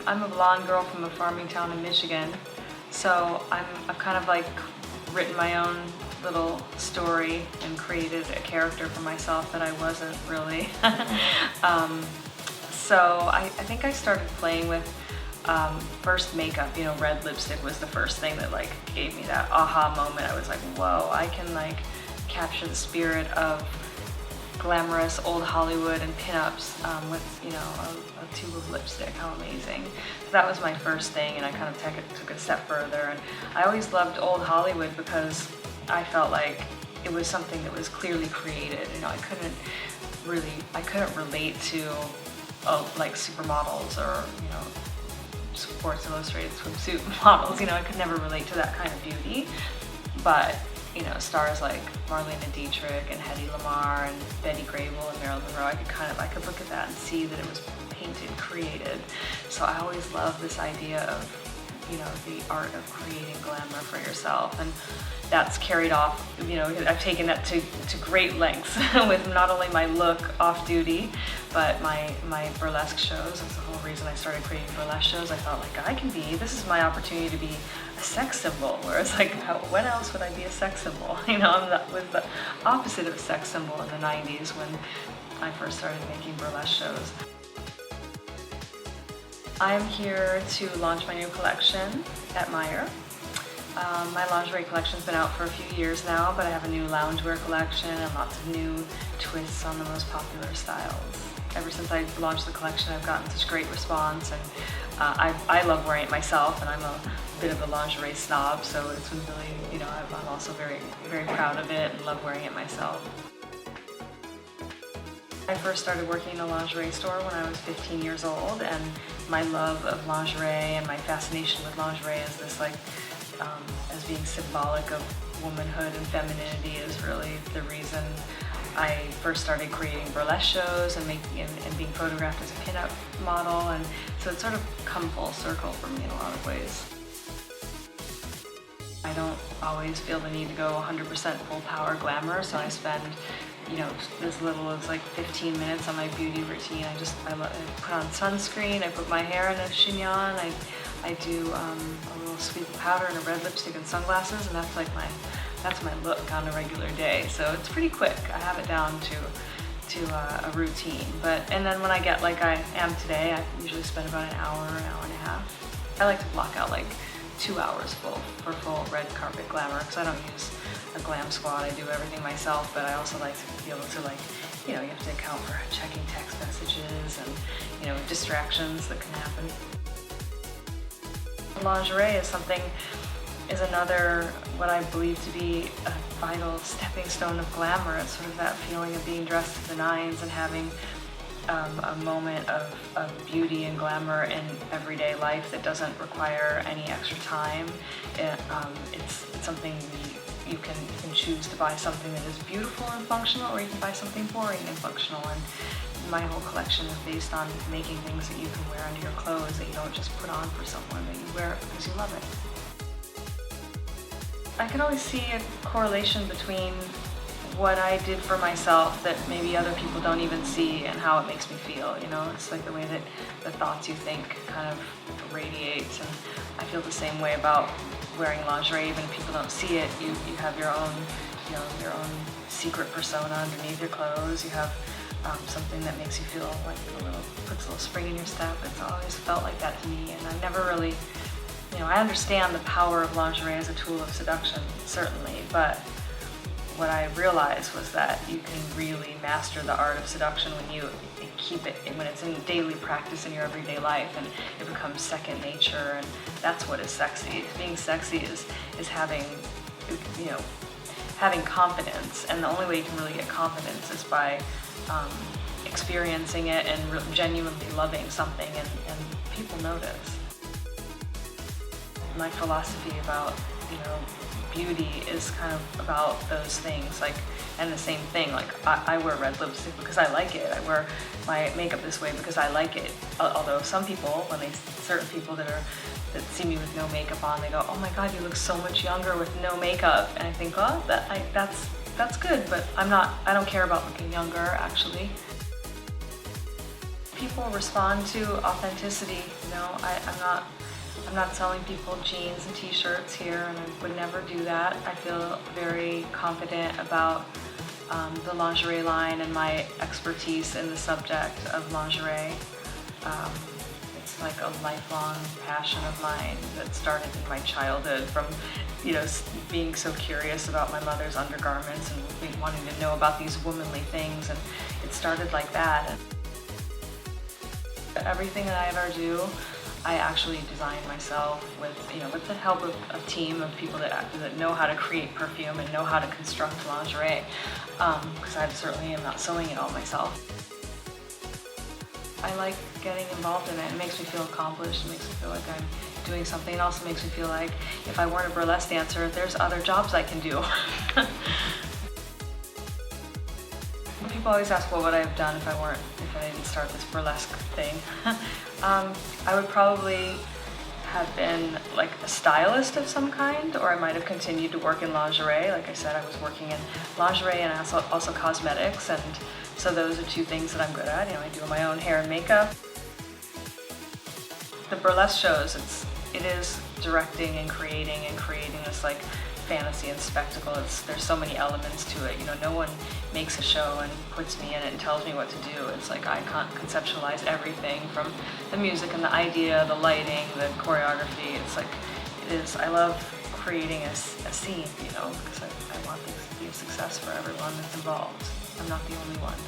I'm a blonde girl from a farming town in Michigan, so I've kind of like written my own little story and created a character for myself that I wasn't really. So I think I started playing with first makeup. You know, red lipstick was the first thing that like gave me that aha moment. I was like, whoa, I can like capture the spirit of glamorous old Hollywood and pinups with, you know, a tube of lipstick. How amazing. So that was my first thing, and I kind of took it a step further. And I always loved old Hollywood because I felt like it was something that was clearly created. You know, I couldn't relate to like supermodels or, you know, Sports Illustrated swimsuit models. You know, I could never relate to that kind of beauty. But you know, stars like Marlene Dietrich and Hedy Lamarr and Betty Grable and Marilyn Monroe, I could look at that and see that it was painted, created. So I always loved this idea of, you know, the art of creating glamour for yourself, and that's carried off. You know, I've taken that to great lengths with not only my look off duty, but my burlesque shows. That's the whole reason I started creating burlesque shows. I thought like this is my opportunity to be a sex symbol. Whereas like, when else would I be a sex symbol? You know, was the opposite of a sex symbol in the 90s when I first started making burlesque shows. I'm here to launch my new collection at Meyer. My lingerie collection's been out for a few years now, but I have a new loungewear collection and lots of new twists on the most popular styles. Ever since I launched the collection, I've gotten such great response, and I love wearing it myself, and I'm a bit of a lingerie snob, so it's been really, you know, I'm also very, very proud of it and love wearing it myself. I first started working in a lingerie store when I was 15 years old, and my love of lingerie and my fascination with lingerie is this like, as being symbolic of womanhood and femininity is really the reason I first started creating burlesque shows and being photographed as a pinup model, and so it's sort of come full circle for me in a lot of ways. I don't always feel the need to go 100% full power glamour, so I spend, you know, as little as like 15 minutes on my beauty routine. I put on sunscreen, I put my hair in a chignon, I do a little sweep of powder and a red lipstick and sunglasses, and that's my look on a regular day. So it's pretty quick. I have it down to a routine. And then when I get like I am today, I usually spend about an hour and a half. I like to block out like 2 hours for full red carpet glamour, because I don't use a glam squad. I do everything myself, but I also like to be able to, like, you know, you have to account for checking text messages and, you know, distractions that can happen. Lingerie is another, what I believe to be a vital stepping stone of glamour. It's sort of that feeling of being dressed to the nines and having a moment of beauty and glamour in everyday life that doesn't require any extra time. It's something you can choose to buy something that is beautiful and functional, or you can buy something boring and functional. And my whole collection is based on making things that you can wear under your clothes, that you don't just put on for someone, that you wear it because you love it. I can always see a correlation between what I did for myself that maybe other people don't even see and how it makes me feel. You know, it's like the way that the thoughts you think kind of radiates, and I feel the same way about wearing lingerie. Even if people don't see it, you have your own, you know, your own secret persona underneath your clothes. You have something that makes you feel like puts a little spring in your step. It's always felt like that to me, and I never really, you know, I understand the power of lingerie as a tool of seduction, certainly, but what I realized was that you can really master the art of seduction when you keep it, when it's in daily practice in your everyday life, and it becomes second nature, and that's what is sexy. Being sexy is having, you know, having confidence, and the only way you can really get confidence is by experiencing it and genuinely loving something, and people notice. My philosophy about, you know, beauty is kind of about those things, like, and the same thing, like I wear red lipstick because I like it. I wear my makeup this way because I like it. Although some people, certain people that see me with no makeup on, they go, "Oh my God, you look so much younger with no makeup." And I think, well, that's good, but I don't care about looking younger, actually. people respond to authenticity. You know, I'm not selling people jeans and t-shirts here, and I would never do that. I feel very confident about the lingerie line and my expertise in the subject of lingerie. It's like a lifelong passion of mine that started in my childhood from, you know, being so curious about my mother's undergarments and wanting to know about these womanly things, and it started like that. And everything that I ever do, I actually design myself with, you know, with the help of a team of people that know how to create perfume and know how to construct lingerie, because I certainly am not sewing it all myself. I like getting involved in it. It makes me feel accomplished. It makes me feel like I'm doing something. It also makes me feel like if I weren't a burlesque dancer, there's other jobs I can do. People always ask what would I have done if I didn't start this burlesque thing. I would probably have been like a stylist of some kind, or I might have continued to work in lingerie. Like I said, I was working in lingerie and also cosmetics, and so those are two things that I'm good at. You know, I do my own hair and makeup. The burlesque shows, it is directing and creating this like fantasy and spectacle. There's so many elements to it. You know, no one makes a show and puts me in it and tells me what to do. It's like I can't conceptualize everything from the music and the idea, the lighting, the choreography. It's like, it is, I love creating a scene, you know, because I want things to be a success for everyone that's involved. I'm not the only one.